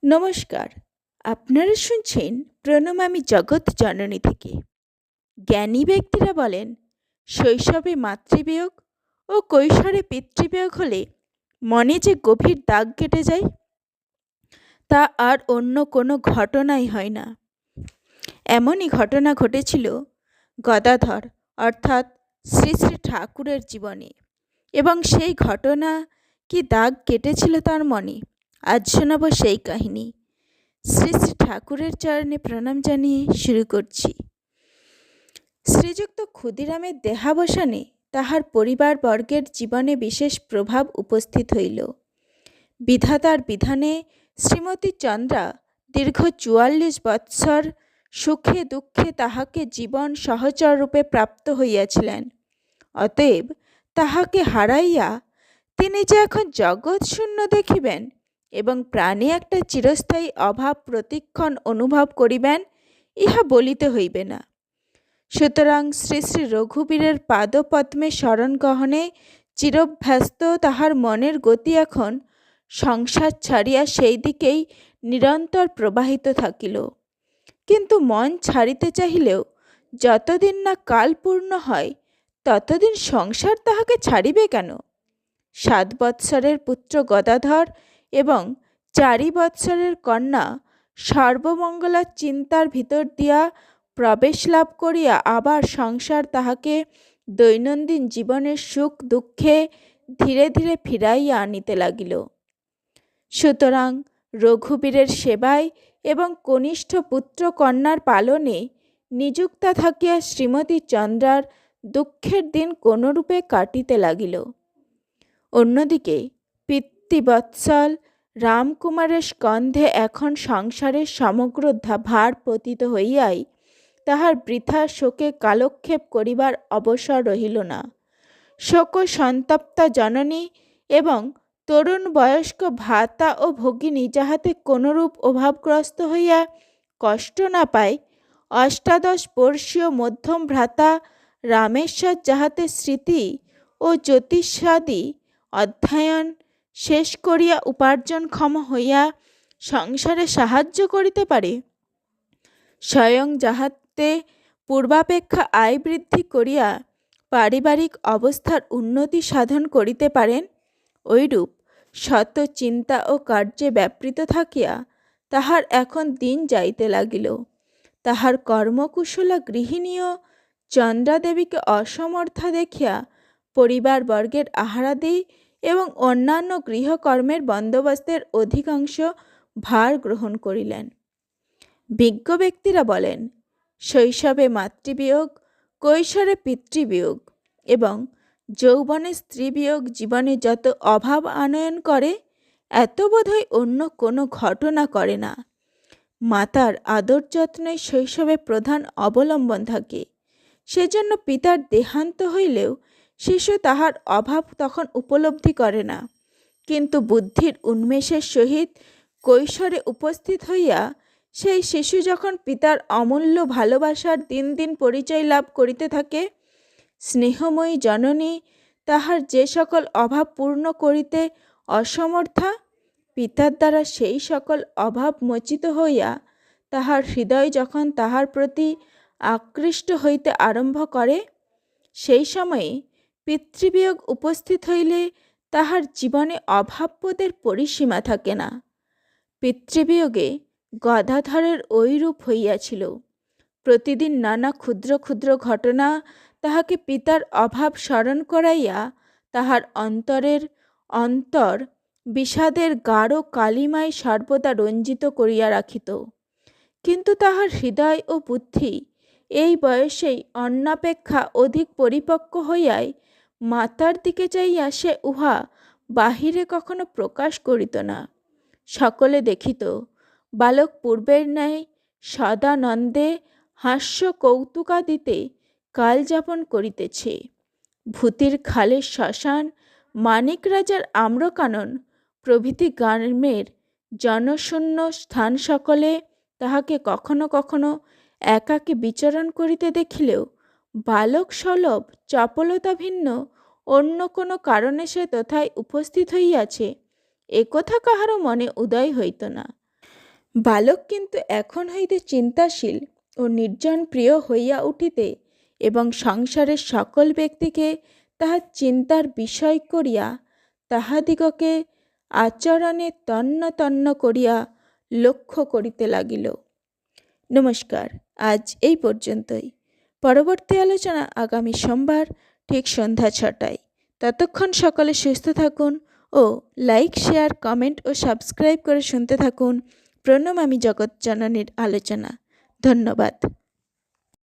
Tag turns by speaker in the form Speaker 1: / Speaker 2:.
Speaker 1: নমস্কার। আপনারা শুনছেন প্রণমামি জগৎ জননী থেকে। জ্ঞানী ব্যক্তিরা বলেন, শৈশবে মাতৃবিয়োগ ও কৈশোরে পিতৃবিয়োগ হলে মনে যে গভীর দাগ কেটে যায়, তা আর অন্য কোনো ঘটনাই হয় না। এমনই ঘটনা ঘটেছিল গদাধর অর্থাৎ শ্রী শ্রী ঠাকুরের জীবনে, এবং সেই ঘটনা কি দাগ কেটেছিল তার মনে, আজ শোনাব সেই কাহিনী। শ্রী শ্রী ঠাকুরের চরণে প্রণাম জানিয়ে শুরু করছি। শ্রীযুক্ত ক্ষুদিরামের দেহাবসানে তাহার পরিবারবর্গের জীবনে বিশেষ প্রভাব উপস্থিত হইল। বিধাতার বিধানে শ্রীমতী চন্দ্রা দীর্ঘ 44 বৎসর সুখে দুঃখে তাহাকে জীবন সহচর রূপে প্রাপ্ত হইয়াছিলেন। অতএব তাহাকে হারাইয়া তিনি যে এখন জগৎ শূন্য দেখিবেন এবং প্রাণে একটা চিরস্থায়ী অভাব প্রতিক্ষণ অনুভব করিবেন, ইহা বলিতে হইবে না। সুতরাং শ্রী শ্রী রঘুবীরের পাদপদ্মে শরণ গ্রহণে চিরভ্যস্ত তাহার মনের গতি এখন সংসার ছাড়িয়া সেই দিকেই নিরন্তর প্রবাহিত থাকিল। কিন্তু মন ছাড়িতে চাহিলেও যতদিন না কাল পূর্ণ হয়, ততদিন সংসার তাহাকে ছাড়িবে কেন? 7 বৎসরের পুত্র গদাধর এবং 4 বৎসরের কন্যা সর্বমঙ্গলার চিন্তার ভিতর দিয়া প্রবেশ লাভ করিয়া আবার সংসার তাহাকে দৈনন্দিন জীবনের সুখ দুঃখে ধীরে ধীরে ফিরাইয়া আনিতে লাগিল। সুতরাং রঘুবীরের সেবায় এবং কনিষ্ঠ পুত্র কন্যার পালনে নিযুক্তা থাকিয়া শ্রীমতী চন্দ্রার দুঃখের দিন কোনরূপে কাটিতে লাগিল। অন্যদিকে পিতৃবৎসল রামকুমারের স্কন্ধে এখন সংসারের সমগ্র ভার পতিত হইয়াই তাহার বৃথা শোকে কালক্ষেপ করিবার অবসর রহিল না। শোক সন্তপ্তা জননী এবং তরুণ বয়স্ক ভ্রাতা ও ভগিনী যাহাতে কোনরূপ অভাবগ্রস্ত হইয়া কষ্ট না পায়, 18 বর্ষীয় মধ্যম ভ্রাতা রামেশ্বর যাহাতে স্মৃতি ও জ্যোতিষাদি অধ্যয়ন শেষ করিয়া উপার্জনক্ষম হইয়া সংসারে সাহায্য করিতে পারে, স্বয়ং যাহাতে পূর্বাপেক্ষা আয় বৃদ্ধি করিয়া পারিবারিক অবস্থার উন্নতি সাধন করিতে পারেন, ঐরূপ শত চিন্তা ও কার্যে ব্যাপৃত থাকিয়া তাহার এখন দিন যাইতে লাগিল। তাহার কর্মকুশলা গৃহিণীও চন্দ্রাদেবীকে অসমর্থা দেখিয়া পরিবারবর্গের আহারাদি এবং অন্যান্য গৃহকর্মের বন্দোবস্তের অধিকাংশ ভার গ্রহণ করিলেন। বিজ্ঞ ব্যক্তিরা বলেন, শৈশবে মাতৃবিয়োগ, কৈশোরে পিতৃবিয়োগ এবং যৌবনে স্ত্রীবিয়োগ জীবনে যত অভাব আনয়ন করে, এত বোধহয় অন্য কোনো ঘটনা করে না। মাতার আদর যত্নই শৈশবে প্রধান অবলম্বন থাকে। সেজন্য পিতার দেহান্ত হইলেও শিশু তাহার অভাব তখন উপলব্ধি করে না, কিন্তু বুদ্ধির উন্মেষের সহিত কৈশোরে উপস্থিত হইয়া সেই শিশু যখন পিতার অমূল্য ভালোবাসার দিন দিন পরিচয় লাভ করিতে থাকে, স্নেহময়ী জননী তাহার যে সকল অভাব পূর্ণ করিতে অসমর্থা, পিতার দ্বারা সেই সকল অভাব মোচিত হইয়া তাহার হৃদয় যখন তাহার প্রতি আকৃষ্ট হইতে আরম্ভ করে, সেই সময়ে পিতৃবিয়োগ উপস্থিত হইলে তাহার জীবনে অভাববোধের পরিসীমা থাকে না। পিতৃবিয়োগে গদাধরের ঐরূপ হইয়াছিল। প্রতিদিন নানা ক্ষুদ্র ক্ষুদ্র ঘটনা তাহাকে পিতার অভাব স্মরণ করাইয়া তাহার অন্তর বিষাদের গাঢ় কালিমায় সর্বদা রঞ্জিত করিয়া রাখিত। কিন্তু তাহার হৃদয় ও বুদ্ধি এই বয়সেই অন্যাপেক্ষা অধিক পরিপক্ব হইয়াই মাতার দিকে চাইয়া সে উহা বাহিরে কখনো প্রকাশ করিত না। সকলে দেখিত, বালক পূর্বের ন্যায় সদানন্দে হাস্য কৌতুকাদিতে কাল যাপন করিতেছে। ভূতির খালের শ্মশান, মানিক রাজার আম্রকানন প্রভৃতি গ্রামের জনশূন্য স্থান সকলে তাহাকে কখনো কখনো একাকী বিচরণ করিতে দেখিলেও বালক সুলভ চপলতা ভিন্ন অন্য কোনো কারণে সে তথায় উপস্থিত হইয়াছে, একথা কাহারও মনে উদয় হইত না। বালক কিন্তু এখন হইতে চিন্তাশীল ও নির্জন প্রিয় হইয়া উঠিতে এবং সংসারের সকল ব্যক্তিকে তাহার চিন্তার বিষয় করিয়া তাহাদিগকে আচরণে তন্ন তন্ন করিয়া লক্ষ্য করিতে লাগিল। নমস্কার, আজ এই পর্যন্তই। পরবর্তী আলোচনা আগামী সোমবার ঠিক সন্ধ্যা 6টায়। ততক্ষণ সকলে সুস্থ থাকুন ও লাইক, শেয়ার, কমেন্ট ও সাবস্ক্রাইব করে শুনতে থাকুন প্রণমামী জগৎজননীর আলোচনা। ধন্যবাদ।